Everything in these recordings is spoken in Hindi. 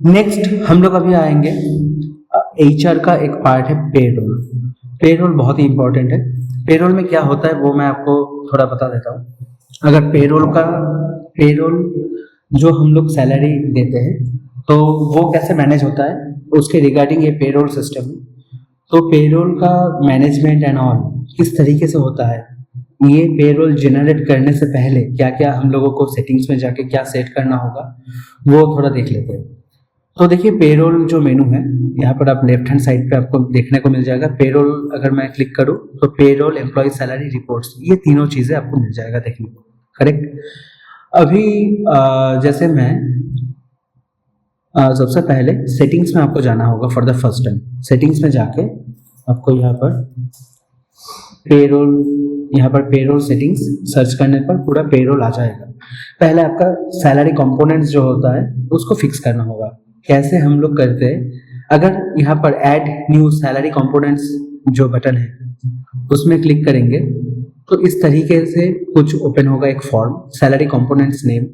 नेक्स्ट हम लोग अभी आएंगे एचआर का एक पार्ट है पेरोल। पेरोल बहुत ही इंपॉर्टेंट है। पेरोल में क्या होता है वो मैं आपको थोड़ा बता देता हूँ। अगर पेरोल जो हम लोग सैलरी देते हैं तो वो कैसे मैनेज होता है उसके रिगार्डिंग ये पेरोल सिस्टम है। तो पेरोल का मैनेजमेंट एंड ऑल किस तरीके से होता है, ये पेरोल जनरेट करने से पहले क्या क्या हम लोगों को सेटिंग्स में जाके क्या सेट करना होगा वो थोड़ा देख लेते हैं। तो देखिए पेरोल जो मेनू है यहाँ पर आप लेफ्ट हैंड साइड पे आपको देखने को मिल जाएगा। पेरोल अगर मैं क्लिक करूँ तो पेरोल, एम्प्लॉय सैलरी, रिपोर्ट्स, ये तीनों चीजें आपको मिल जाएगा देखने को। करेक्ट। अभी जैसे मैं सबसे पहले सेटिंग्स में आपको जाना होगा for the first time. Settings में जाके आपको यहाँ पर पेरोल सेटिंग्स सर्च करने पर पूरा पेरोल आ जाएगा। पहले आपका सैलरी कंपोनेंट्स जो होता है उसको फिक्स करना होगा। कैसे हम लोग करते हैं, अगर यहाँ पर ऐड न्यू सैलरी कंपोनेंट्स जो बटन है उसमें क्लिक करेंगे तो इस तरीके से कुछ ओपन होगा एक form. Salary components name,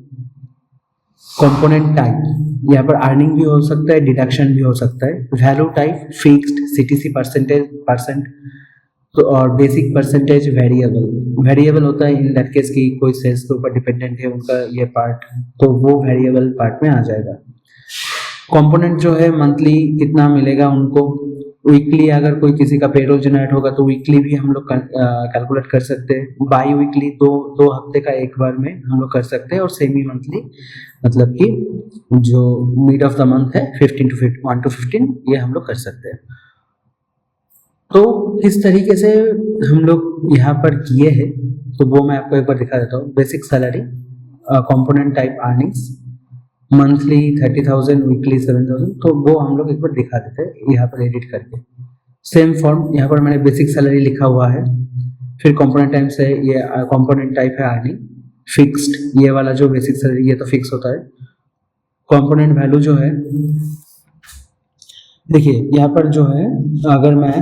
component type, यहाँ पर अर्निंग भी हो सकता है, डिडक्शन भी हो सकता है, value type fixed, CTC percent, तो और बेसिक परसेंटेज वेरिएबल होता है इन दैट केस की कोई सेल्स के ऊपर डिपेंडेंट है उनका ये पार्ट, तो वो वेरिएबल पार्ट में आ जाएगा। कंपोनेंट जो है मंथली कितना मिलेगा उनको, वीकली अगर कोई किसी का पेरोल जनरेट होगा तो वीकली भी हम लोग कैलकुलेट कर सकते हैं। बाई वीकली दो हफ्ते का एक बार में हम लोग कर सकते हैं, और सेमी मंथली मतलब कि जो मिड ऑफ द मंथ है 1 to 15 ये हम लोग कर सकते हैं। तो किस तरीके से हम लोग यहाँ पर किए हैं तो वो मैं आपको एक बार दिखा देता हूँ। Basic salary, component type earnings, monthly 30,000, weekly 7,000, तो वो हम लोग एक बार दिखा देते हैं यहाँ पर एडिट करके। सेम फॉर्म यहाँ पर मैंने बेसिक सैलरी लिखा हुआ है, फिर कंपोनेंट टाइप से ये कंपोनेंट टाइप है अर्निंग, फिक्स्ड ये वाला जो बेसिक सैलरी ये तो फिक्स होता है। कंपोनेंट वैल्यू जो है देखिए यहाँ पर जो है, अगर मैं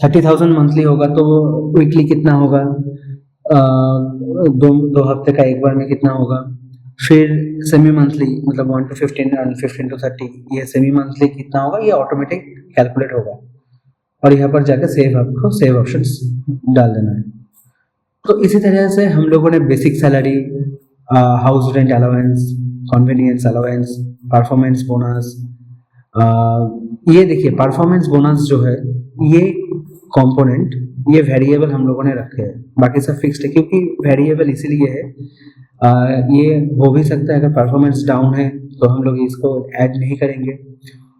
30,000 मंथली होगा तो वीकली कितना होगा, दो हफ्ते का एक बार में कितना होगा। फिर सेमी मंथली मतलब 1 to 15 और 15 to 30 ये सेमी मंथली कितना होगा, ये ऑटोमेटिक कैलकुलेट होगा। और यहाँ पर जाकर सेव ऑप्शन डाल देना है। तो इसी तरह से हम लोगों ने basic salary, house rent allowance, convenience allowance, performance bonus, ये देखिए परफॉर्मेंस बोनस जो है ये कंपोनेंट ये वेरिएबल हम लोगों ने रखे हैं, बाकी सब फिक्स्ड है। क्योंकि वेरिएबल इसीलिए है, ये हो भी सकता है अगर परफॉर्मेंस डाउन है तो हम लोग इसको ऐड नहीं करेंगे।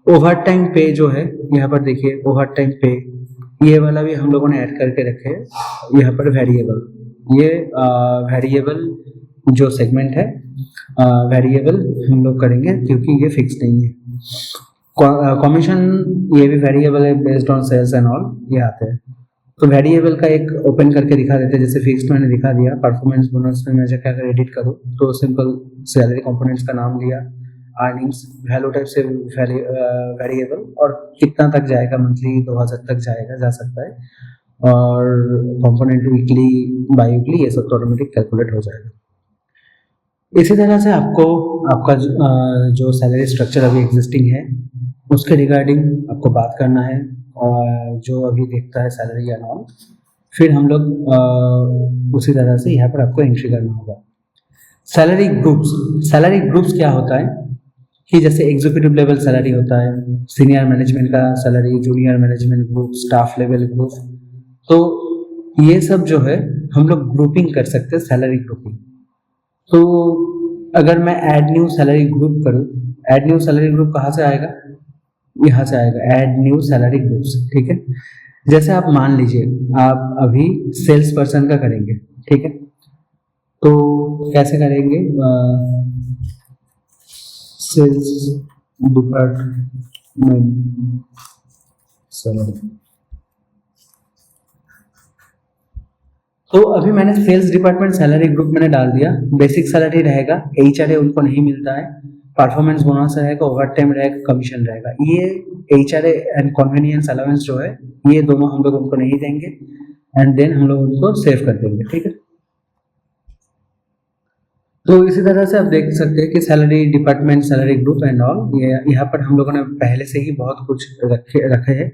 ओवर टाइम पे जो है यहाँ पर देखिए, ओवर टाइम पे ये वाला भी हम लोगों ने ऐड करके रखे हैं। यहाँ पर वेरिएबल, ये वेरिएबल जो सेगमेंट है वेरिएबल हम लोग करेंगे क्योंकि ये फिक्स नहीं है। कमीशन ये भी वेरिएबल है based on sales and all, ये आते हैं। तो वेरिएबल का एक ओपन करके दिखा देते हैं, जैसे फिक्स्ड मैंने दिखा दिया। परफॉर्मेंस बोनस में मैं जाकर अगर एडिट करूँ तो सिंपल सैलरी कंपोनेंट्स का नाम लिया, अर्निंग्स, वैल्यू टाइप से वेरिएबल, और कितना तक जाएगा मंथली 2,000 तक जाएगा, जा सकता है, और कंपोनेंट वीकली बाई वीकली ये सब तो ऑटोमेटिक कैलकुलेट हो जाएगा। इसी तरह से आपका जो सैलरी स्ट्रक्चर अभी एग्जिस्टिंग है उसके रिगार्डिंग आपको बात करना है, और जो अभी देखता है सैलरी एंड ऑल, फिर हम लोग उसी तरह से यहाँ पर आपको एंट्री करना होगा। सैलरी ग्रुप्स क्या होता है कि जैसे एग्जीक्यूटिव लेवल सैलरी होता है, सीनियर मैनेजमेंट का salary, junior management group, staff level group, तो ये सब जो है हम लोग ग्रुपिंग कर सकते हैं, सैलरी ग्रुपिंग। तो अगर मैं ऐड न्यू सैलरी ग्रुप करूँ, ऐड न्यू सैलरी ग्रुप कहाँ से आएगा, यहाँ से आएगा, ऐड न्यू सैलरी ग्रुप्स। ठीक है, जैसे आप मान लीजिए आप अभी सेल्स पर्सन का करेंगे, ठीक है, तो कैसे करेंगे, सेल्स डिपार्टमेंट सैलरी। तो अभी मैंने सेल्स डिपार्टमेंट सैलरी ग्रुप मैंने डाल दिया। बेसिक सैलरी रहेगा, एचआरए उनको नहीं मिलता है, परफॉर्मेंस बोनस रहेगा, ओवर टाइम रहेगा, कमीशन रहेगा। ये एचआरए एंड कन्वीनियंस अलाउंस जो है ये दोनों हम लोग उनको नहीं देंगे, एंड देन हम लोग उनको सेव कर देंगे। ठीक है, तो इसी तरह से आप देख सकते हैं कि salary department, salary group and all, ये यहाँ पर हम लोगों ने पहले से ही बहुत कुछ रखे हैं।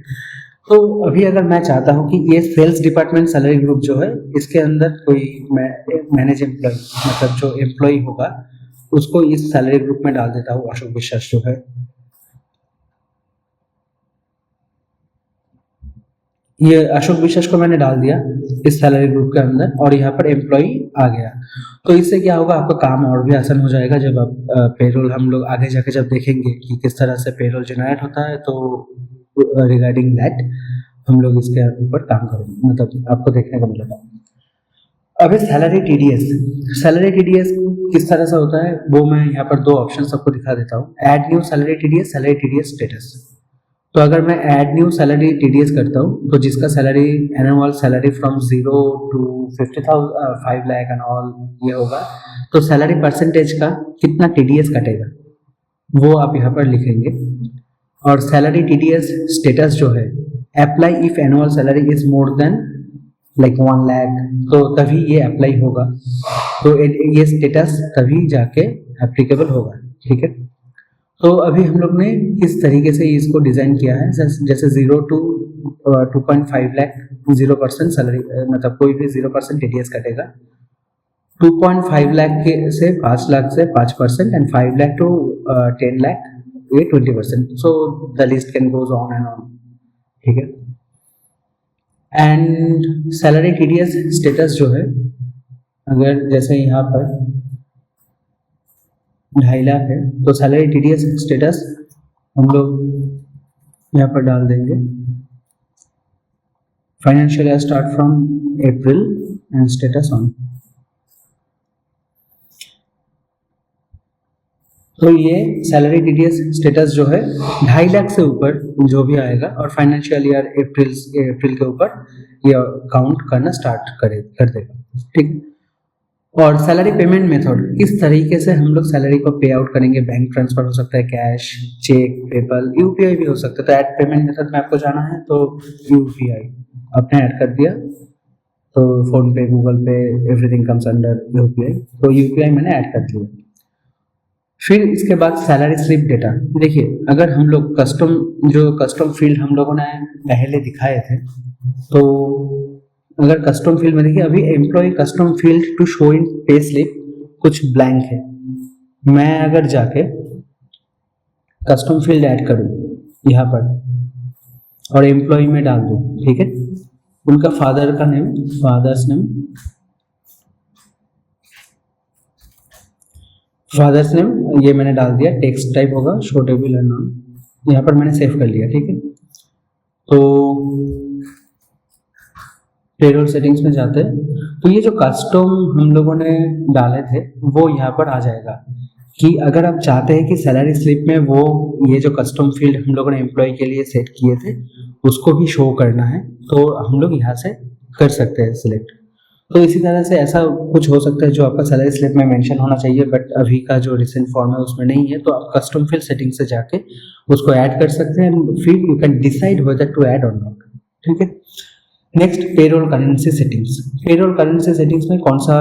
तो अभी अगर मैं चाहता हूँ कि ये सेल्स डिपार्टमेंट सैलरी ग्रुप जो है, इसके अंदर कोई मैनेज एम्प्लॉय, मतलब जो एम्प्लॉय होगा उसको इस सैलरी ग्रुप में डाल देता हूँ, अशोक विश्वास जो है। ये अशोक विश्वास को मैंने डाल दिया इस सैलरी ग्रुप के अंदर, और यहाँ पर एम्प्लॉय आ गया। तो इससे क्या होगा, आपका काम और भी आसान हो जाएगा। जब आप पेरोल, हम लोग आगे जाके जब देखेंगे कि किस तरह से पेरोल जनरेट होता है, तो रिगार्डिंग दैट हम लोग इसके ऊपर काम करेंगे, मतलब आपको देखने को मिलेगा। अभी सैलरी टीडीएस, सैलरी टीडीएस किस तरह से होता है वो मैं यहाँ पर दो ऑप्शन सबको दिखा देता हूँ। Add new salary TDS, salary TDS status. तो अगर मैं ऐड न्यू सैलरी टीडीएस करता हूँ, तो जिसका salary annual salary from 0 to 50,000 5 lakh and all ये होगा, तो सैलरी परसेंटेज का कितना टीडीएस कटेगा वो आप यहाँ पर लिखेंगे। और सैलरी टीडीएस स्टेटस जो है, apply if annual salary is more than like 1 lakh, तो तभी ये अप्लाई होगा, तो ये स्टेटस तभी जाके एप्लीकेबल होगा, ठीक है। तो अभी हम लोग ने किस तरीके से इसको डिजाइन किया है, जैसे 0 to 2.5 लाख 0% सैलरी, मतलब कोई भी 0% टीडीएस कटेगा। 2.5 लाख के से 5 लाख से 5% एंड 5 लाख टू 10 लाख ये 20%। So the list can goes on and on, ठीक है। एंड सैलरी टीडीएस स्टेटस जो है, अगर जैसे यहाँ पर 2.5 लाख है, तो सैलरी टीडीएस स्टेटस हम लोग यहाँ पर डाल देंगे, financial year start from April and status on. तो ये सैलरी टीडीएस स्टेटस जो है 2.5 लाख से ऊपर जो भी आएगा, और फाइनेंशियल ईयर अप्रैल के ऊपर ये काउंट करना स्टार्ट कर देगा, ठीक। और सैलरी पेमेंट मेथड, किस तरीके से हम लोग सैलरी को पे आउट करेंगे, बैंक ट्रांसफर हो सकता है, कैश, चेक, पेपल, यूपीआई भी हो सकता है। तो ऐड पेमेंट मेथड में आपको जाना है, तो यूपीआई आपने ऐड कर दिया, तो फोन पे, गूगल पे, एवरीथिंग कम्स अंडर यूपीआई, तो यूपीआई मैंने ऐड कर दिया। फिर इसके बाद सैलरी स्लिप डेटा, देखिए अगर हम लोग कस्टम फील्ड हम लोगों ने पहले दिखाए थे, तो अगर कस्टम फील्ड में देखिए, अभी employee custom field to show in pay slip कुछ ब्लैंक है। मैं अगर जाके कस्टम फील्ड ऐड करूं यहाँ पर और एम्प्लॉय में डाल दूं, ठीक है, उनका फादर का नेम, फादर्स नेम ये मैंने डाल दिया, टेक्स्ट टाइप होगा शो टेबल एंड नाम, यहाँ पर मैंने सेव कर लिया, ठीक है। तो पेरोल सेटिंग्स में जाते हैं, तो ये जो कस्टम हम लोगों ने डाले थे वो यहाँ पर आ जाएगा, कि अगर आप चाहते हैं कि सैलरी स्लिप में वो ये जो कस्टम फील्ड हम लोगों ने एम्प्लॉय के लिए सेट किए थे उसको भी शो करना है, तो हम लोग यहाँ से कर सकते हैं सिलेक्ट। तो इसी तरह से ऐसा कुछ हो सकता है जो आपका सैलरी स्लिप में मेंशन होना चाहिए, बट अभी का जो रिसेंट फॉर्म है उसमें नहीं है, तो आप कस्टम फील्ड सेटिंग से जाके उसको ऐड कर सकते हैं, फिर you can decide whether to add और नॉट, ठीक है। Next, payroll currency settings. Payroll currency settings में कौन सा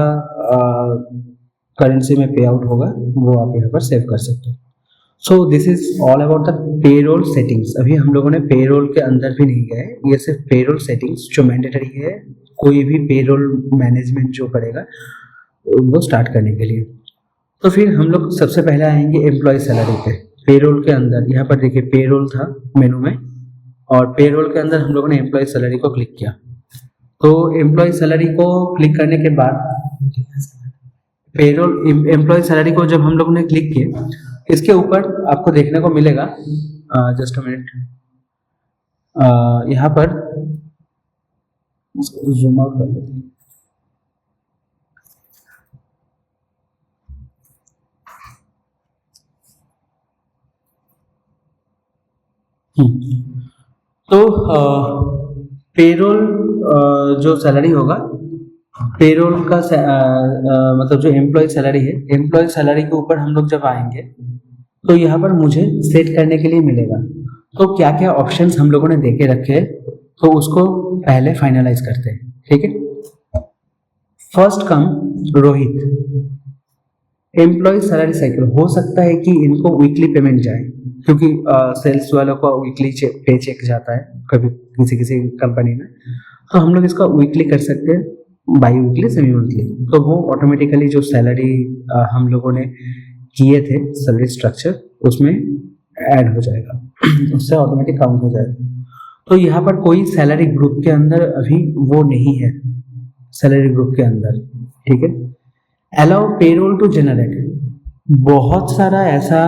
करेंसी में पे आउट होगा वो आप यहाँ पर सेव कर सकते हो। So this is all about the payroll settings. अभी हम लोगों ने पेरोल के अंदर भी नहीं गए, ये सिर्फ पेरोल सेटिंग्स जो मैंडेटरी है कोई भी पेरोल मैनेजमेंट जो करेगा वो स्टार्ट करने के लिए। तो फिर हम लोग सबसे पहले आएंगे एम्प्लॉय सैलरी पे। पेरोल के अंदर यहाँ पर देखिए पेरोल था मेनू में, और पेरोल के अंदर हम लोगों ने एम्प्लॉय सैलरी को क्लिक किया। तो एम्प्लॉय सैलरी को क्लिक करने के बाद पेरोल एम्प्लॉय सैलरी को जब हम लोगों ने क्लिक किया, इसके ऊपर आपको देखने को मिलेगा, जस्ट अ मिनट, यहाँ पर जूम आउट कर लेते हैं। तो पेरोल जो सैलरी होगा, पेरोल का मतलब जो एम्प्लॉय सैलरी है, एम्प्लॉय सैलरी के ऊपर हम लोग जब आएंगे तो यहाँ पर मुझे सेट करने के लिए मिलेगा। तो क्या क्या ऑप्शंस हम लोगों ने देके रखे हैं, तो उसको पहले फाइनलाइज करते हैं, ठीक है। First come Rohit, employee salary cycle हो सकता है कि इनको वीकली पेमेंट जाए, क्योंकि सेल्स वालों को वीकली पे चेक जाता है कभी किसी किसी कंपनी में, तो हम लोग इसका वीकली कर सकते हैं, बाई वीकली, सेमी मंथली, तो वो ऑटोमेटिकली जो सैलरी हम लोगों ने किए थे सैलरी स्ट्रक्चर उसमें ऐड हो जाएगा उससे ऑटोमेटिक काउंट हो जाएगा। तो यहाँ पर कोई सैलरी ग्रुप के अंदर अभी वो नहीं है, सैलरी ग्रुप के अंदर, ठीक है। अलाउ पेरोल टू जनरेट, बहुत सारा ऐसा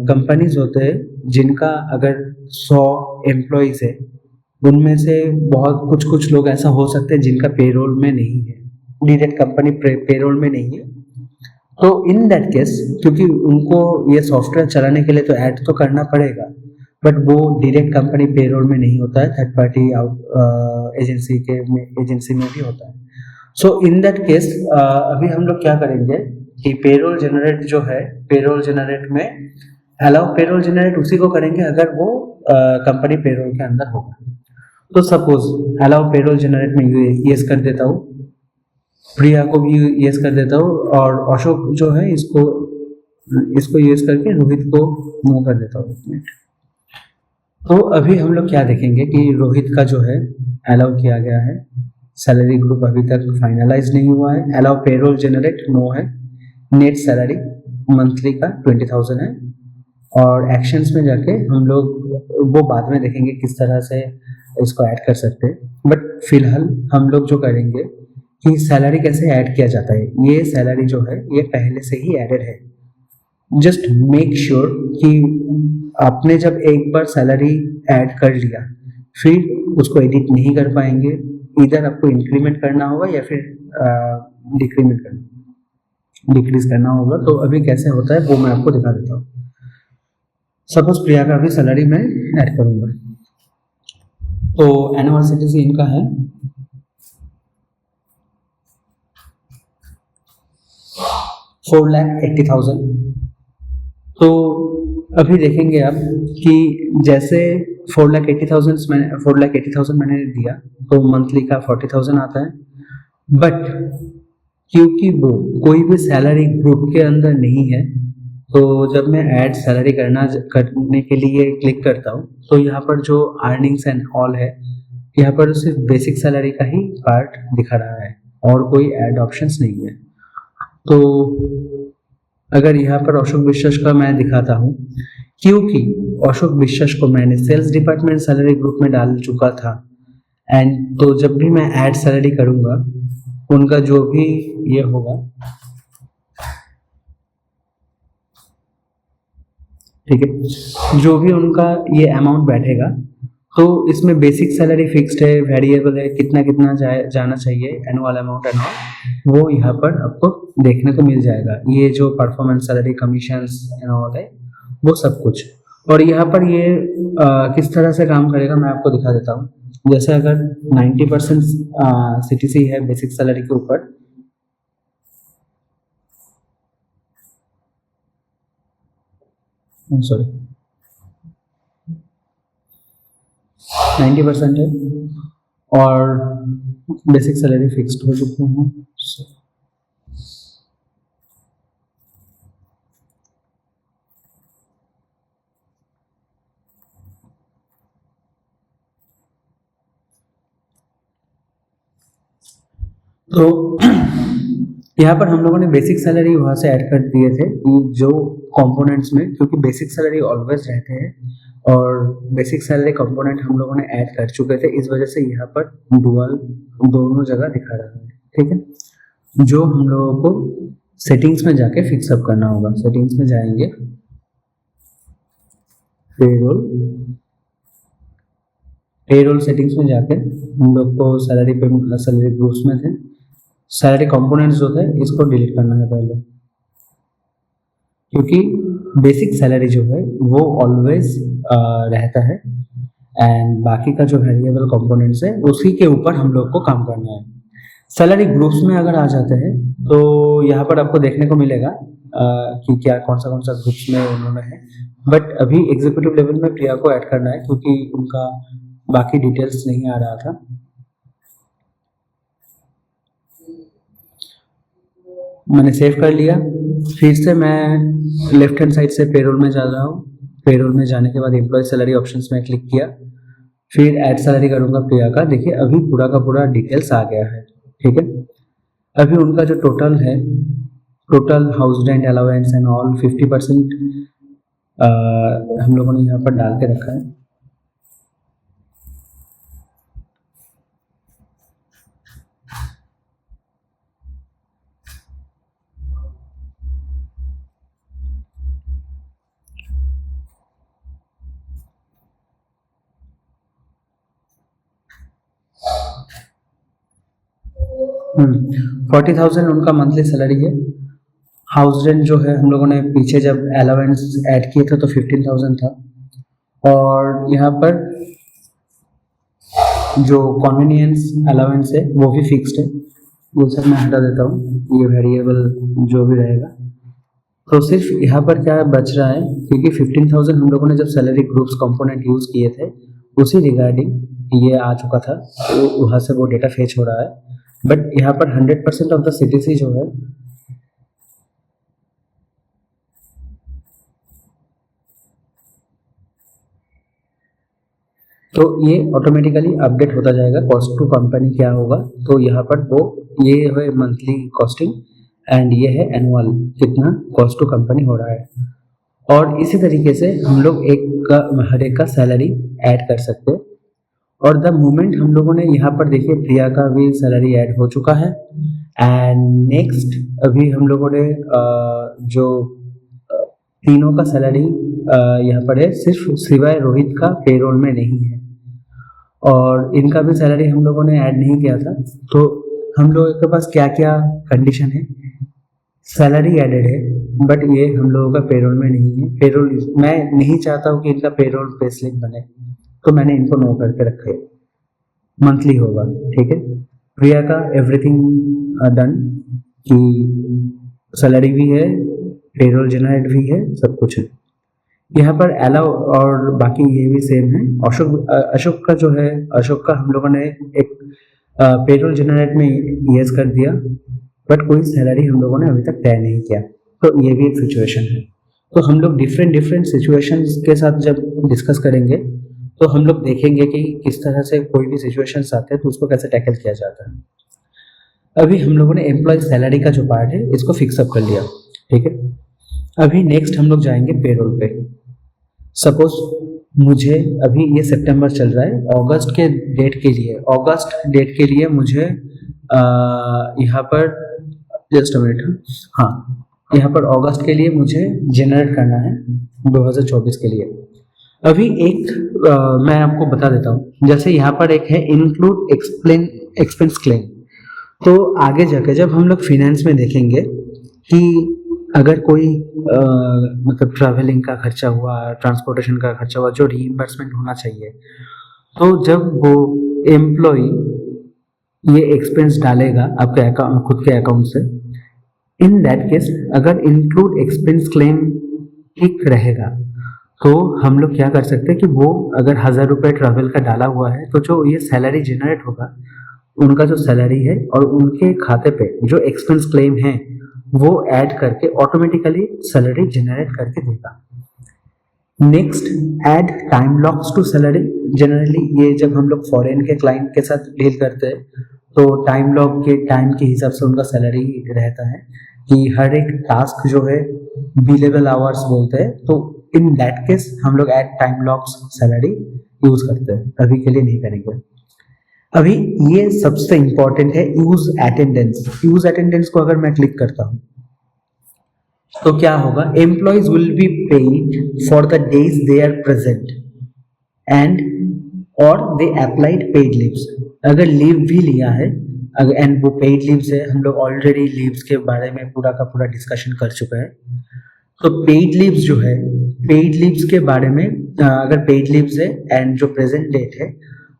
कंपनीज होते हैं जिनका अगर 100 एम्प्लॉयज है, उनमें से बहुत कुछ लोग ऐसा हो सकते हैं जिनका पेरोल में नहीं है, डायरेक्ट कंपनी पेरोल में नहीं है। तो इन दैट केस, क्योंकि उनको ये सॉफ्टवेयर चलाने के लिए तो ऐड तो करना पड़ेगा, बट वो डायरेक्ट कंपनी पेरोल में नहीं होता है, थर्ड पार्टी एजेंसी में भी होता है। सो इन दैट केस अभी हम लोग क्या करेंगे कि पेरोल जनरेट जो है, पेरोल जनरेट में अलाउ पेरोल जनरेट उसी को करेंगे अगर वो कंपनी पेरोल के अंदर होगा। तो सपोज अलाउ पेरोल जनरेट में यस कर देता हूँ, प्रिया को भी यस कर देता हूँ, और अशोक जो है इसको यस करके रोहित को नो कर देता हूँ। तो अभी हम लोग क्या देखेंगे कि रोहित का जो है अलाउ किया गया है, सैलरी ग्रुप अभी तक फाइनलाइज नहीं हुआ है, अलाउ पेरोल जनरेट नो है, नेट सैलरी मंथली का 20,000 है, और एक्शंस में जाके हम लोग वो बाद में देखेंगे किस तरह से इसको ऐड कर सकते हैं। बट फिलहाल हम लोग जो करेंगे कि सैलरी कैसे ऐड किया जाता है, ये सैलरी जो है ये पहले से ही एडेड है। जस्ट मेक श्योर कि आपने जब एक बार सैलरी ऐड कर लिया फिर उसको एडिट नहीं कर पाएंगे, इधर आपको इंक्रीमेंट करना होगा या फिर डिक्रीज करना होगा। तो अभी कैसे होता है वो मैं आपको दिखा देता हूँ। सपोज प्रिया का अभी सैलरी मैं ऐड करूंगा, तो एनुअल सीटीसी इनका है 4,80,000। तो अभी देखेंगे आप कि जैसे 4,80,000 मैंने दिया तो मंथली का 40,000 आता है, बट क्योंकि वो कोई भी सैलरी ग्रुप के अंदर नहीं है, तो जब मैं ऐड सैलरी करने के लिए क्लिक करता हूँ तो यहाँ पर जो अर्निंग्स एंड ऑल है, यहाँ पर सिर्फ बेसिक सैलरी का ही पार्ट दिखा रहा है और कोई ऐड ऑप्शंस नहीं है। तो अगर यहाँ पर अशोक विश्वास का मैं दिखाता हूँ, क्योंकि अशोक विश्वास को मैंने सेल्स डिपार्टमेंट सैलरी ग्रुप में डाल चुका था, एंड तो जब भी मैं ऐड सैलरी करूँगा उनका जो भी ये होगा, ठीक है, जो भी उनका ये अमाउंट बैठेगा, तो इसमें बेसिक सैलरी फिक्स्ड है, वेरिएबल है, कितना कितना जाना चाहिए, एनुअल अमाउंट एंड ऑल, वो यहाँ पर आपको देखने को मिल जाएगा। ये जो performance salary, commissions and all है, वो सब कुछ। और यहाँ पर ये किस तरह से काम करेगा मैं आपको दिखा देता हूँ। जैसे अगर 90% सीटीसी है बेसिक सैलरी के ऊपर, सॉरी 90% है और बेसिक सैलरी फिक्स्ड हो चुके हैं। तो यहाँ पर हम लोगों ने बेसिक सैलरी वहाँ से ऐड कर दिए थे जो कंपोनेंट्स में, क्योंकि बेसिक सैलरी ऑलवेज रहते हैं और बेसिक सैलरी कंपोनेंट हम लोगों ने ऐड कर चुके थे, इस वजह से यहाँ पर डुअल दोनों जगह दिखा रहा है। ठीक है, जो हम लोगों को सेटिंग्स में जाके फिक्सअप करना होगा। सेटिंग्स में जाएंगे, पेरोल सेटिंग्स में जाके हम लोग को सैलरी ग्रुप्स में थे, सैलरी कंपोनेंट्स जो थे इसको डिलीट करना है पहले, क्योंकि बेसिक सैलरी जो है वो ऑलवेज रहता है एंड बाकी का जो वेरिएबल कंपोनेंट्स है उसी के ऊपर हम लोग को काम करना है। सैलरी ग्रुप्स में अगर आ जाते हैं तो यहाँ पर आपको देखने को मिलेगा कि क्या कौन सा ग्रुप्स में उन्होंने है, बट अभी एग्जीक्यूटिव लेवल में प्रिया को ऐड करना है क्योंकि उनका बाकी डिटेल्स नहीं आ रहा था। मैंने सेव कर लिया। फिर से मैं लेफ्ट हैंड साइड से पेरोल में जा रहा हूँ। पेरोल में जाने के बाद एम्प्लॉय सैलरी ऑप्शंस में क्लिक किया, फिर ऐड सैलरी करूँगा प्रिया का। देखिए अभी पूरा का पूरा डिटेल्स आ गया है, ठीक है। अभी उनका जो टोटल है, total house rent allowance and all 50% हम लोगों ने यहाँ पर डाल के रखा है। हम्म, 40,000 उनका मंथली सैलरी है। हाउस रेंट जो है हम लोगों ने पीछे जब अलाउंस ऐड किए थे तो 15,000 था। और यहाँ पर जो कन्वीनियंस अलाउंस है वो भी फिक्स्ड है, वो सब मैं हटा देता हूँ, ये वेरिएबल जो भी रहेगा। तो सिर्फ यहाँ पर क्या बच रहा है, क्योंकि 15,000 हम लोगों ने जब सैलरी ग्रुप्स कंपोनेंट यूज़ किए थे उसी रिगार्डिंग ये आ चुका था, तो वहाँ से वो डेटा फेच हो रहा है। बट यहाँ पर 100% ऑफ द सीटीसी जो है तो ये ऑटोमेटिकली अपडेट होता जाएगा। कॉस्ट टू कंपनी क्या होगा, तो यहाँ पर वो ये है मंथली कॉस्टिंग एंड ये है एनुअल, कितना कॉस्ट टू कंपनी हो रहा है। और इसी तरीके से हम लोग हर एक का सैलरी ऐड कर सकते हैं। और द मोमेंट हम लोगों ने यहाँ पर देखिए प्रिया का भी सैलरी ऐड हो चुका है। एंड नेक्स्ट अभी हम लोगों ने जो तीनों का सैलरी यहाँ पर है, सिर्फ सिवाय रोहित का पेरोल में नहीं है, और इनका भी सैलरी हम लोगों ने ऐड नहीं किया था। तो हम लोगों के पास क्या क्या कंडीशन है, सैलरी एडेड है बट ये हम लोगों का पेरोल में नहीं है। पेरोल मैं नहीं चाहता हूँ कि इनका पेरोल पे स्लिप बने, तो मैंने इनको नो करके रखे, मंथली होगा, ठीक है। प्रिया का एवरीथिंग डन, कि सैलरी भी है, पेरोल जनरेट भी है, सब कुछ है। यहाँ पर अलाउ और बाकी ये भी सेम है। अशोक का जो है, अशोक का हम लोगों ने एक पेरोल जनरेट में यस कर दिया, बट कोई सैलरी हम लोगों ने अभी तक तय नहीं किया, तो ये भी एक सिचुएशन है। तो हम लोग डिफरेंट सिचुएशंस के साथ जब डिस्कस करेंगे तो हम लोग देखेंगे कि किस तरह से कोई भी सिचुएशंस आते हैं तो उसको कैसे टैकल किया जाता है। अभी हम लोगों ने एम्प्लॉय सैलरी का जो पार्ट है इसको फिक्स अप कर लिया, ठीक है। अभी नेक्स्ट हम लोग जाएंगे पेरोल पे। सपोज मुझे अभी ये सितंबर चल रहा है, अगस्त डेट के लिए मुझे यहाँ पर जस्ट अ मिनट, हाँ, यहाँ पर अगस्त के लिए मुझे जनरेट करना है 2024 के लिए। अभी एक मैं आपको बता देता हूँ, जैसे यहाँ पर एक है इंक्लूड एक्सपेंस क्लेम। तो आगे जाके जब हम लोग फिनेंस में देखेंगे कि अगर कोई मतलब ट्रैवलिंग का खर्चा हुआ, ट्रांसपोर्टेशन का खर्चा हुआ, जो रीइंबर्समेंट होना चाहिए, तो जब वो एम्प्लॉय ये एक्सपेंस डालेगा आपके खुद के अकाउंट से, इन दैट केस अगर इंक्लूड एक्सपेंस क्लेम ठीक रहेगा तो हम लोग क्या कर सकते हैं कि वो अगर 1,000 रुपये ट्रैवल का डाला हुआ है तो जो ये सैलरी जनरेट होगा, उनका जो सैलरी है और उनके खाते पे जो एक्सपेंस क्लेम है वो ऐड करके ऑटोमेटिकली सैलरी जनरेट करके देगा। Next, add time logs to salary. Generally ये जब हम लोग फॉरेन के क्लाइंट के साथ डील करते हैं तो टाइम लॉक के टाइम के हिसाब से उनका सैलरी रहता है कि हर एक टास्क जो है बिलेबल आवर्स बोलते हैं, तो इन दैट केस हम लोग add time locks salary use करते हैं, अभी के लिए नहीं करेंगे। अभी ये सबसे इंपॉर्टेंट है यूज अटेंडेंस। यूज अटेंडेंस को अगर मैं क्लिक करता हूं तो क्या होगा, employees will be paid for the days they are present and और दे अप्लाइड पेड लीव्स। अगर लीव भी लिया है एंड वो पेड लीव्स है, हम लोग ऑलरेडी लीव्स के बारे में पूरा का पूरा डिस्कशन कर चुके हैं। तो पेड लीव्स जो है, पेड लीव्स के बारे में अगर पेड लीव्स है एंड जो प्रेजेंट डेट है,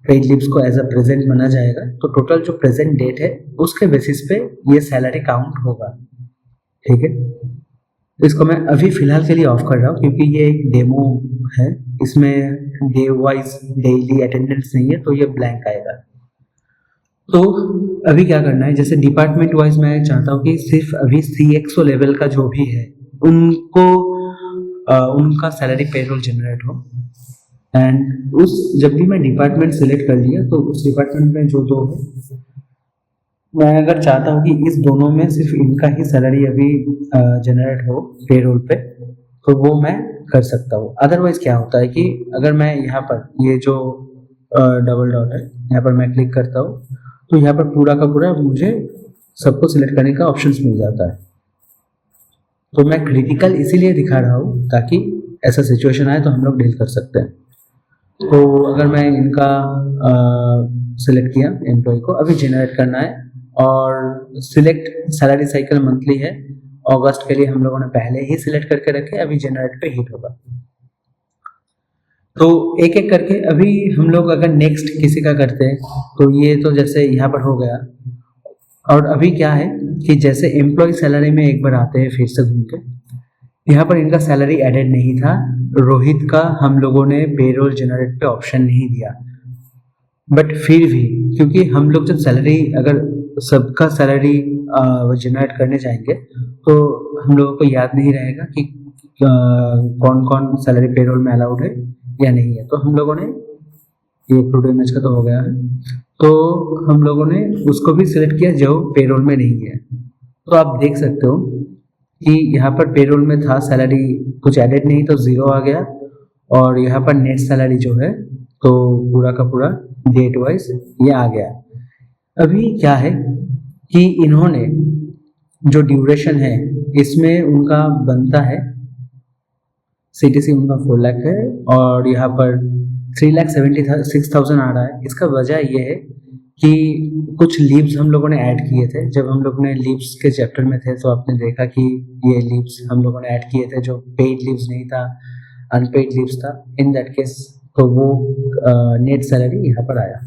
पेड लीव्स को एज अ प्रेजेंट माना जाएगा, तो टोटल जो प्रेजेंट डेट है उसके बेसिस पे ये सैलरी काउंट होगा, ठीक है। इसको मैं अभी फिलहाल के लिए ऑफ कर रहा हूँ क्योंकि ये एक डेमो है, इसमें डे वाइज डेली अटेंडेंस नहीं है, तो ये ब्लैंक आएगा। तो अभी क्या करना है, जैसे डिपार्टमेंट वाइज मैं चाहता हूँ कि सिर्फ अभी CXO लेवल का जो भी है उनको उनका सैलरी पेरोल जनरेट हो। एंड उस जब भी मैं डिपार्टमेंट सिलेक्ट कर लिया तो उस डिपार्टमेंट में जो दो है, मैं अगर चाहता हूँ कि इस दोनों में सिर्फ इनका ही सैलरी अभी जनरेट हो पेरोल पे, तो वो मैं कर सकता हूँ। अदरवाइज क्या होता है कि अगर मैं यहाँ पर ये जो डबल डॉट है यहाँ पर मैं क्लिक करता हूँ तो यहाँ पर पूरा का पूरा मुझे सबको सिलेक्ट करने का ऑप्शंस मिल जाता है। तो मैं क्रिटिकल इसीलिए दिखा रहा हूँ ताकि ऐसा सिचुएशन आए तो हम लोग डील कर सकते हैं। तो अगर मैं इनका सिलेक्ट किया एम्प्लॉय को, अभी जनरेट करना है और सिलेक्ट सैलरी साइकिल मंथली है, अगस्त के लिए हम लोगों ने पहले ही सिलेक्ट करके रखे, अभी जनरेट पे हिट होगा। तो एक एक करके अभी हम लोग अगर नेक्स्ट किसी का करते हैं तो ये तो जैसे यहाँ पर हो गया। और अभी क्या है कि जैसे एम्प्लॉय सैलरी में एक बार आते हैं फिर से घूम के, यहाँ पर इनका सैलरी एडेड नहीं था, रोहित का हम लोगों ने पेरोल जनरेट पे ऑप्शन नहीं दिया। बट फिर भी क्योंकि हम लोग जब सैलरी अगर सबका सैलरी जनरेट करने जाएंगे तो हम लोगों को याद नहीं रहेगा कि कौन कौन सैलरी पेरोल में अलाउड है या नहीं है। तो हम लोगों ने ये प्रोडो इमेज का तो हो गया है, तो हम लोगों ने उसको भी सिलेक्ट किया जो पेरोल में नहीं है। तो आप देख सकते हो कि यहाँ पर पेरोल में था सैलरी कुछ एडेड नहीं तो 0 आ गया, और यहाँ पर नेट सैलरी जो है तो पूरा का पूरा डेट वाइज ये आ गया। अभी क्या है कि इन्होंने जो ड्यूरेशन है इसमें उनका बनता है CTC उनका 4 लाख है और यहाँ पर 3,76,000 आ रहा है। इसका वजह ये है कि कुछ लीव्स हम लोगों ने ऐड किए थे। जब हम लोग ने लीव्स के चैप्टर में थे तो आपने देखा कि ये लीव्स हम लोगों ने ऐड किए थे जो पेड लीव्स नहीं था, अनपेड लीव्स था। इन दैट केस तो वो नेट सैलरी यहाँ पर आया।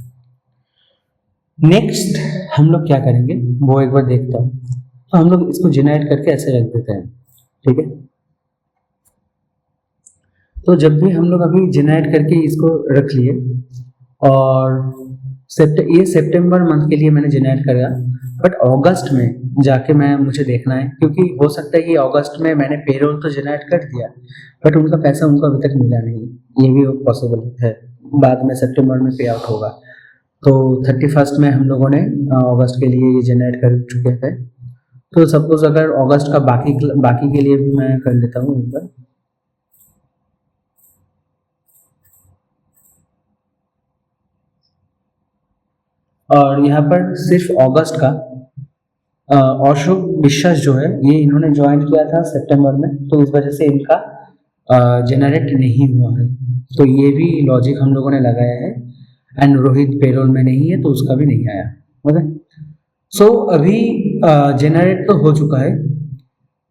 नेक्स्ट हम लोग क्या करेंगे वो एक बार देखता हूँ। तो हम लोग इसको जनरेट करके ऐसे रख देते हैं, ठीक है। तो जब भी हम लोग अभी जनरेट करके इसको रख लिए और ये सितंबर मंथ के लिए मैंने जनरेट करा, बट अगस्त में जाके मुझे देखना है क्योंकि हो सकता है कि अगस्त में मैंने पेरोल तो जनरेट कर दिया बट उनका पैसा उनको अभी तक मिला नहीं, ये भी पॉसिबल है। बाद में सितंबर में पे आउट होगा। तो 31 में हम लोगों ने अगस्त के लिए ये जनरेट कर चुके थे। तो सपोज अगर अगस्त का बाकी के लिए भी मैं कर लेता हूँ एक बार। और यहाँ पर सिर्फ अगस्त का अशोक विश्वास जो है ये इन्होंने ज्वाइन किया था सितंबर में, तो इस वजह से इनका जनरेट नहीं हुआ है। तो ये भी लॉजिक हम लोगों ने लगाया है। एंड रोहित पेरोल में नहीं है तो उसका भी नहीं आया। ओके, सो अभी जनरेट तो हो चुका है।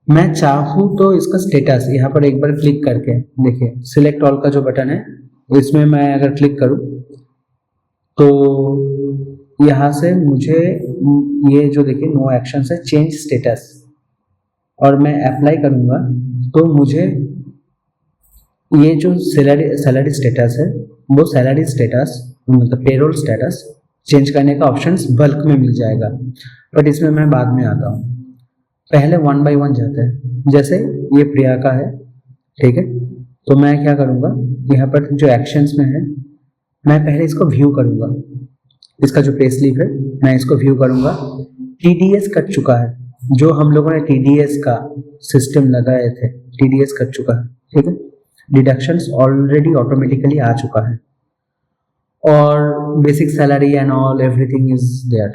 मैं चाहूँ तो इसका स्टेटस यहाँ पर एक बार क्लिक करके देखिए, सिलेक्ट ऑल का जो बटन है इसमें मैं अगर क्लिक करूँ तो यहाँ से मुझे ये जो देखिए नो एक्शन से चेंज स्टेटस, और मैं अप्लाई करूँगा तो मुझे ये जो सैलरी स्टेटस है वो सैलरी स्टेटस मतलब पेरोल स्टेटस चेंज करने का ऑप्शंस बल्क में मिल जाएगा। बट इसमें मैं बाद में आता हूँ, पहले 1 by 1 जाते हैं। जैसे ये प्रिया का है, ठीक है, तो मैं क्या करूँगा यहाँ पर जो एक्शंस में है मैं पहले इसको व्यू करूँगा। इसका जो पे स्लिप है मैं इसको व्यू करूँगा। TDS कट चुका है, जो हम लोगों ने TDS का सिस्टम लगाए थे TDS कट चुका है, ठीक है। डिडक्शंस ऑलरेडी ऑटोमेटिकली आ चुका है और basic salary and all everything is there,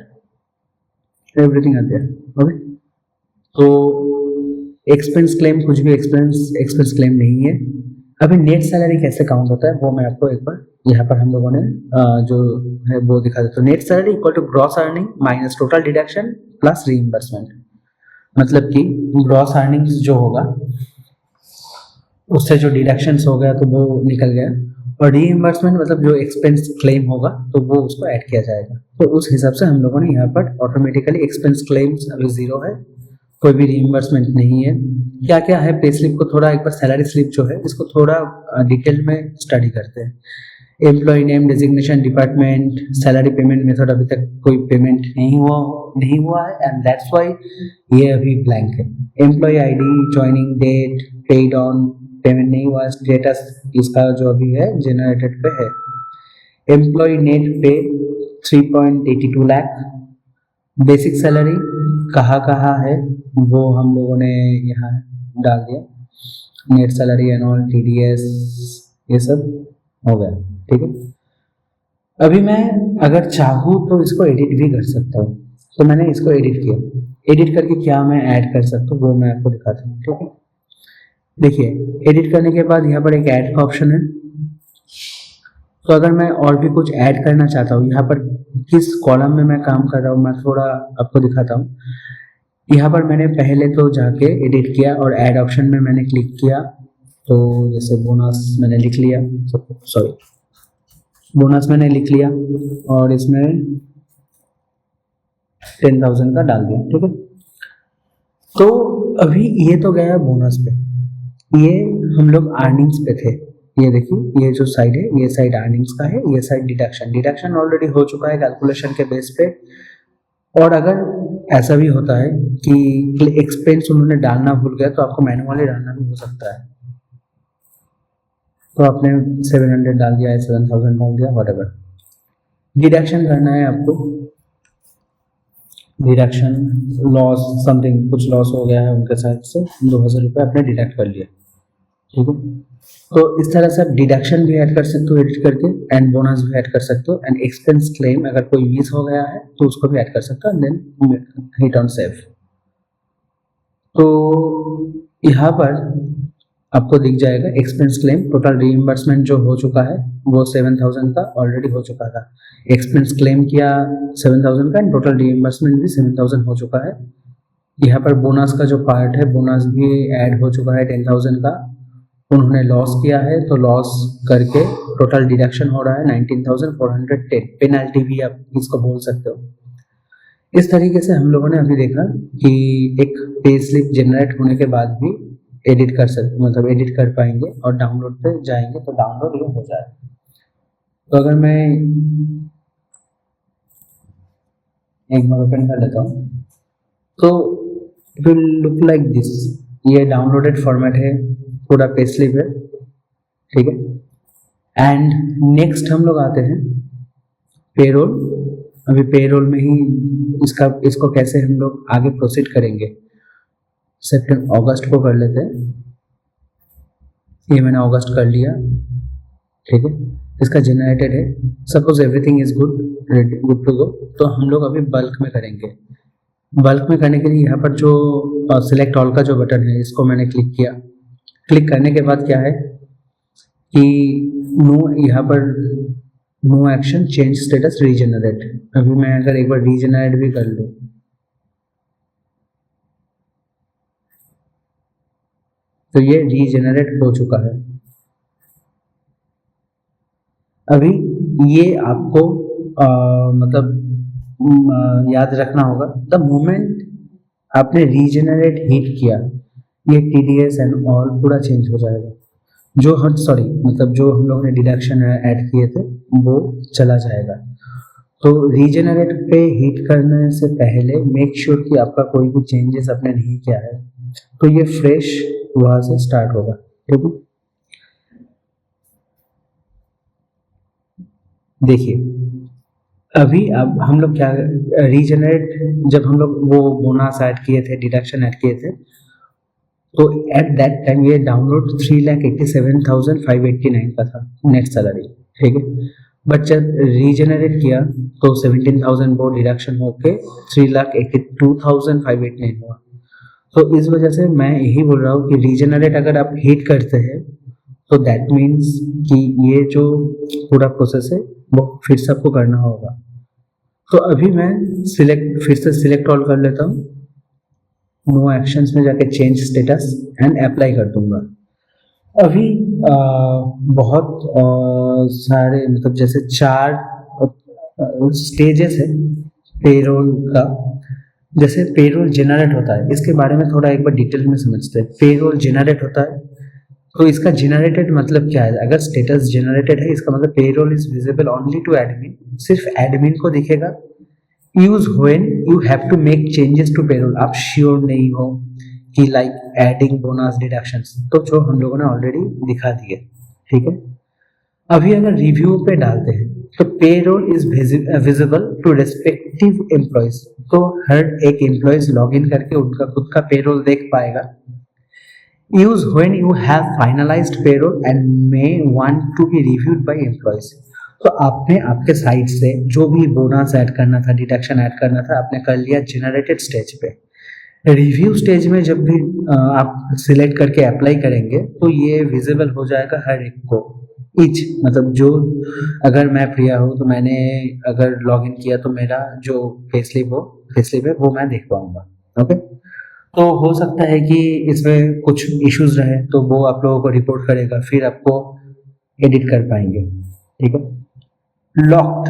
everything are there. Okay, तो एक्सपेंस क्लेम कुछ भी एक्सपेंस क्लेम नहीं है। अभी नेट सैलरी कैसे काउंट होता है वो मैं आपको एक बार यहाँ पर हम लोगों ने जो है वो दिखा देता हूँ। Net salary equal to gross earning minus total deduction plus reimbursement. मतलब कि ग्रॉस अर्निंग्स जो होगा उससे जो डिडक्शंस हो गया तो वो निकल गया, और रीइंबर्समेंट मतलब जो एक्सपेंस क्लेम होगा तो वो उसको ऐड किया जाएगा। तो उस हिसाब से हम लोगों ने यहाँ पर ऑटोमेटिकली एक्सपेंस क्लेम्स अभी 0 है, कोई भी रीइंबर्समेंट नहीं है। क्या क्या है पे स्लिप को थोड़ा एक बार सैलरी स्लिप जो है इसको थोड़ा डिटेल में स्टडी करते हैं। Employee name, designation, department, salary payment method अभी तक कोई पेमेंट नहीं हुआ है एंड दैट्स व्हाई ये अभी ब्लैंक है। Employee ID, joining date, paid on, payment नहीं हुआ, स्टेटस इसका जो अभी है जनरेटेड पे है। एम्प्लॉय नेट पे 3.82 लाख, बेसिक सैलरी कहाँ है वो हम लोगों ने यहाँ डाल दिया, नेट सैलरी, एनुअल, टीडीएस, ये सब हो गया, ठीक है। अभी मैं अगर चाहूँ तो इसको एडिट भी कर सकता हूँ, तो मैंने इसको एडिट किया। एडिट करके क्या मैं ऐड कर सकता हूँ वो मैं आपको दिखाता हूँ, ठीक है। देखिए एडिट करने के बाद यहाँ पर एक ऐड का ऑप्शन है। तो अगर मैं और भी कुछ ऐड करना चाहता हूँ, यहाँ पर किस कॉलम में मैं काम कर रहा हूँ मैं थोड़ा आपको दिखाता हूँ। यहाँ पर मैंने पहले तो जाके एडिट किया और ऐड ऑप्शन में मैंने क्लिक किया, तो जैसे बोनस मैंने लिख लिया, बोनस मैंने लिख लिया और इसमें 10,000 का डाल दिया, ठीक है। तो अभी ये तो गया बोनस पे, ये हम लोग अर्निंग्स पे थे। ये देखिए ये जो साइड है ये साइड अर्निंग्स का है, ये साइड डिडक्शन ऑलरेडी हो चुका है कैलकुलेशन के बेस पे। और अगर ऐसा भी होता है कि एक्सपेंस उन्होंने डालना भूल गया तो आपको मैनुअली डालना भी हो सकता है। तो आपने 700 डाल दिया है, 7,000 डाल दिया, व्हाटएवर। डिडक्शन करना है आपको, डिडक्शन लॉस समथिंग, कुछ लॉस हो गया है उनके साइड से, 2,000 रुपये आपने डिडक्ट कर लिया, ठीक है। तो इस तरह से आप डिडक्शन भी ऐड कर सकते हो एडिट करके, एंड बोनस भी ऐड कर सकते हो, एंड एक्सपेंस क्लेम अगर कोई मिस हो गया है तो उसको भी ऐड कर सकते हो, and then hit on save. तो यहाँ पर आपको दिख जाएगा एक्सपेंस क्लेम, टोटल रीइंबर्समेंट जो हो चुका है वो 7,000 का ऑलरेडी हो चुका था। एक्सपेंस क्लेम किया 7,000 का एंड टोटल रीइंबर्समेंट भी 7,000 हो चुका है। यहाँ पर बोनस का जो पार्ट है बोनस भी ऐड हो चुका है 10,000 का, उन्होंने लॉस किया है तो लॉस करके टोटल डिडक्शन हो रहा है 19,410, पेनल्टी भी आप इसको बोल सकते हो। इस तरीके से हम लोगों ने अभी देखा कि एक पे स्लिप जनरेट होने के बाद भी एडिट कर सकते, मतलब एडिट कर पाएंगे, और डाउनलोड पे जाएंगे तो डाउनलोड ये हो जाएगा। तो अगर मैं एक बार ओपन कर लेता हूँ तो it will look like this. ये डाउनलोडेड फॉर्मेट है, पूरा पे स्लिप है, ठीक है। एंड नेक्स्ट हम लोग आते हैं पेरोल। अभी पेरोल में ही इसको कैसे हम लोग आगे प्रोसीड करेंगे, सितंबर अगस्त को कर लेते हैं। ये मैंने अगस्त कर लिया, ठीक है। इसका जनरेटेड है, suppose everything is good to go, तो हम लोग अभी बल्क में करेंगे। बल्क में करने के लिए यहाँ पर जो सिलेक्ट ऑल का जो बटन है इसको मैंने क्लिक किया। क्लिक करने के बाद क्या है कि यहाँ पर no action, change status, regenerate. अभी मैं अगर एक बार रीजनरेट भी कर लूँ तो ये रीजनरेट हो चुका है। अभी ये आपको मतलब याद रखना होगा, द मोमेंट आपने रीजनरेट हिट किया ये टीडीएस एंड ऑल पूरा चेंज हो जाएगा। जो हम जो हम लोगों ने डिडक्शन ऐड किए थे वो चला जाएगा। तो रीजनरेट पे हिट करने से पहले मेक श्योर कि आपका कोई भी चेंजेस आपने नहीं किया है, तो ये फ्रेश वहां से स्टार्ट होगा, ठीक है। देखिए अभी अब हम लोग क्या रीजनरेट, जब हम लोग वो बोनस ऐड किए थे, डिडक्शन ऐड किए थे, तो एट दैट टाइम ये डाउनलोड 3,87,589 का था नेट सैलरी, ठीक है। बट जब रीजनरेट किया तो 17,000 वो डिडक्शन होके 3,82,589 हुआ। तो इस वजह से मैं यही बोल रहा हूँ कि रीजनरेट अगर आप हिट करते हैं तो दैट मीन्स कि ये जो पूरा प्रोसेस है वो फिर से आपको करना होगा। तो अभी मैं फिर से सिलेक्ट ऑल कर लेता हूँ, नो एक्शंस में जाके चेंज स्टेटस एंड अप्लाई कर दूंगा। अभी बहुत सारे मतलब जैसे 4 स्टेजेस है पेरोल का। जैसे पेरोल जनरेट होता है, इसके बारे में थोड़ा एक बार डिटेल में समझते हैं। पेरोल जनरेट होता है तो इसका जनरेटेड मतलब क्या है? अगर स्टेटस जनरेटेड है इसका मतलब payroll is visible only to admin, सिर्फ एडमिन को दिखेगा। Use when you have to make changes to payroll, आप श्योर नहीं हो कि लाइक एडिंग बोनस डिडक्शंस, तो जो हम लोगों ने ऑलरेडी दिखा दिए, ठीक है। अभी अगर रिव्यू पे डालते हैं तो payroll is visible to respective employees, तो हर एक एम्प्लॉयज लॉग इन करके उनका खुद का पेरोल देख पाएगा। Use when you have finalized payroll and may want to be reviewed by employees, तो आपने आपके साइड से जो भी बोनस ऐड करना था, डिडक्शन ऐड करना था, आपने कर लिया जनरेटेड स्टेज पे। रिव्यू स्टेज में जब भी आप सिलेक्ट करके अप्लाई करेंगे तो ये विजिबल हो जाएगा हर एक को, ईच मतलब जो, अगर मैं प्रिया हूँ तो मैंने अगर लॉगिन किया तो मेरा जो पेस्लिप है वो मैं देख पाऊंगा। ओके, तो हो सकता है कि इसमें कुछ इश्यूज रहे तो वो आप लोगों को रिपोर्ट करेगा, फिर आपको एडिट कर पाएंगे, ठीक है। लॉक्ड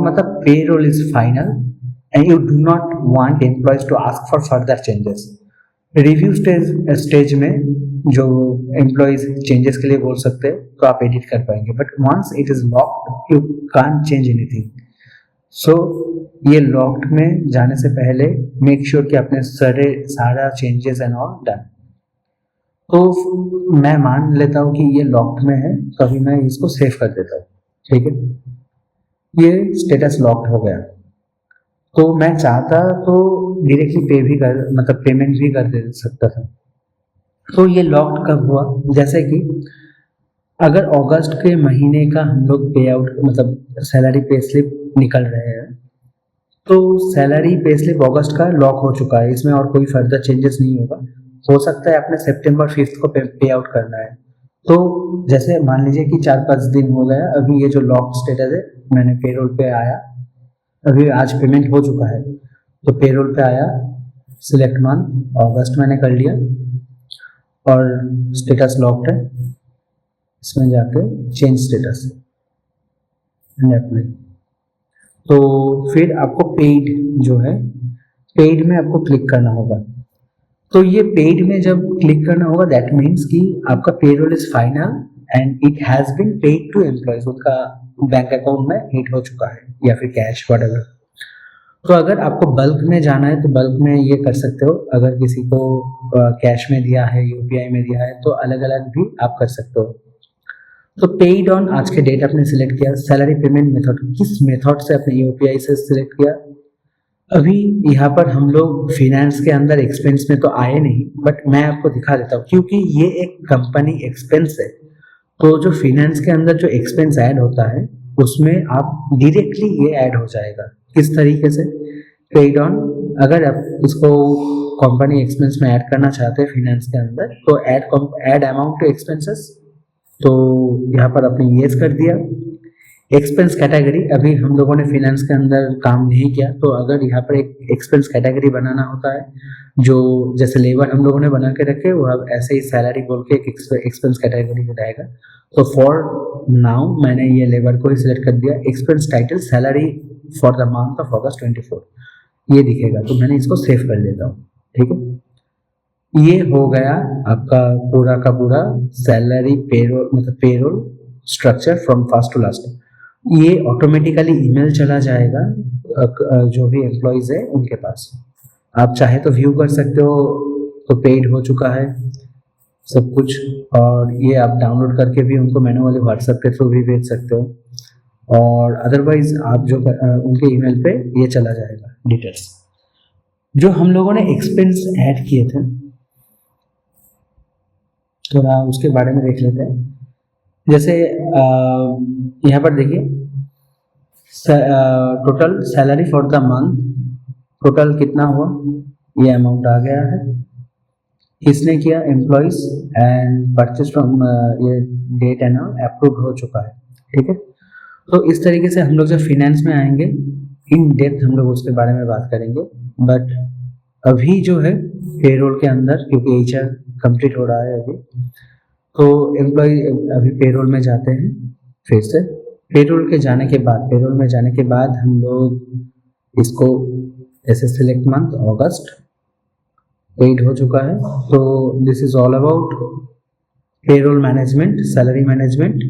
मतलब payroll is final and you do not want employees to ask for further changes. Review stage में जो एम्प्लॉयज चेंजेस के लिए बोल सकते हैं तो आप एडिट कर पाएंगे, but once it is locked you can't change anything. So ये लॉक्ड में जाने से पहले मेक श्योर कि आपने सारा चेंजेस एंड ऑल डन। तो मैं मान लेता हूँ कि ये लॉक्ड में है, तो अभी मैं इसको सेव कर देता हूँ, ठीक है। ये स्टेटस लॉक्ड हो गया, तो मैं चाहता तो डायरेक्टली पे भी कर मतलब पेमेंट भी कर दे सकता था। तो ये लॉक्ड कब हुआ? जैसे कि अगर अगस्त के महीने का हम लोग पे आउट मतलब सैलरी पे स्लिप निकल रहे हैं, तो सैलरी पे स्लिप अगस्त का लॉक हो चुका है, इसमें और कोई फर्दर चेंजेस नहीं होगा। हो सकता है आपने सितंबर 5 को पे आउट करना है, तो जैसे मान लीजिए कि 4-5 दिन हो गया, अभी ये जो लॉक स्टेटस है, मैंने पेरोल पे आया, अभी आज पेमेंट हो चुका है, तो पेरोल पे आया, सिलेक्ट मंथ अगस्त मैंने कर लिया और स्टेटस लॉक्ड है, इसमें जाके चेंज स्टेटस एंड अप्लाई। तो फिर आपको पेड जो है, पेड में आपको क्लिक करना होगा। तो ये पेड में जब क्लिक करना होगा दैट मीन्स कि आपका payroll is final and it has been paid to employees, उनका बैंक अकाउंट में हिट हो चुका है या फिर कैश व्हाटएवर। तो अगर आपको बल्क में जाना है तो बल्क में ये कर सकते हो, अगर किसी को कैश में दिया है, यूपीआई में दिया है, तो अलग अलग भी आप कर सकते हो। तो पेड ऑन आज के डेट आपने सिलेक्ट किया, सैलरी पेमेंट मेथड किस मेथड से आपने यूपीआई से सिलेक्ट किया। अभी यहाँ पर हम लोग फिनेंस के अंदर एक्सपेंस में तो आए नहीं, बट मैं आपको दिखा देता हूँ क्योंकि ये एक कंपनी एक्सपेंस है, तो जो फिनेंस के अंदर जो एक्सपेंस ऐड होता है उसमें आप डायरेक्टली ये ऐड हो जाएगा। किस तरीके से? पेड ऑन, अगर आप इसको कंपनी एक्सपेंस में ऐड करना चाहते हैं फिनेंस के अंदर, तो ऐड अमाउंट टू एक्सपेंसेस, तो यहाँ पर आपने येस कर दिया। एक्सपेंस कैटेगरी, अभी हम लोगों ने फिनेंस के अंदर काम नहीं किया, तो अगर यहाँ पर एक एक्सपेंस कैटेगरी बनाना होता है, जो जैसे लेबर हम लोगों ने बना के रखे, वो अब ऐसे ही सैलरी बोल के एक एक्सपेंस कैटेगरी रहेगा। तो फॉर नाउ मैंने ये लेबर को ही सिलेक्ट कर दिया। Expense title salary for the month of अगस्त 24 ये दिखेगा, तो मैंने इसको सेव कर लेता हूँ, ठीक है। ये हो गया आपका पूरा का पूरा सैलरी पेरोल मतलब payroll structure from first to last. ये ऑटोमेटिकली ईमेल चला जाएगा जो भी एम्प्लॉयज है उनके पास। आप चाहे तो व्यू कर सकते हो, तो पेड हो चुका है सब कुछ, और ये आप डाउनलोड करके भी उनको मैनुअली व्हाट्सएप के थ्रू भी भेज सकते हो, और अदरवाइज आप जो उनके ईमेल पे ये चला जाएगा डिटेल्स। जो हम लोगों ने एक्सपेंस ऐड किए थे, थोड़ा उसके बारे में देख लेते हैं। जैसे यहाँ पर देखिए total salary for the month, total कितना हुआ, ये अमाउंट आ गया है। किसने किया? एम्प्लॉइज, एंड परचेज फ्रॉम ये डेट एंड अप्रूव हो चुका है, ठीक है। तो इस तरीके से हम लोग जब फिनेंस में आएंगे इन डेप्थ हम लोग उसके बारे में बात करेंगे, बट अभी जो है पेरोल के अंदर, क्योंकि एचआर कंप्लीट हो रहा है अभी, तो एम्प्लॉय अभी पेरोल में जाते हैं। फिर से पेरोल में जाने के बाद हम लोग इसको ऐसे सिलेक्ट मंथ अगस्त पेड हो चुका है। तो this is all about payroll management, salary management,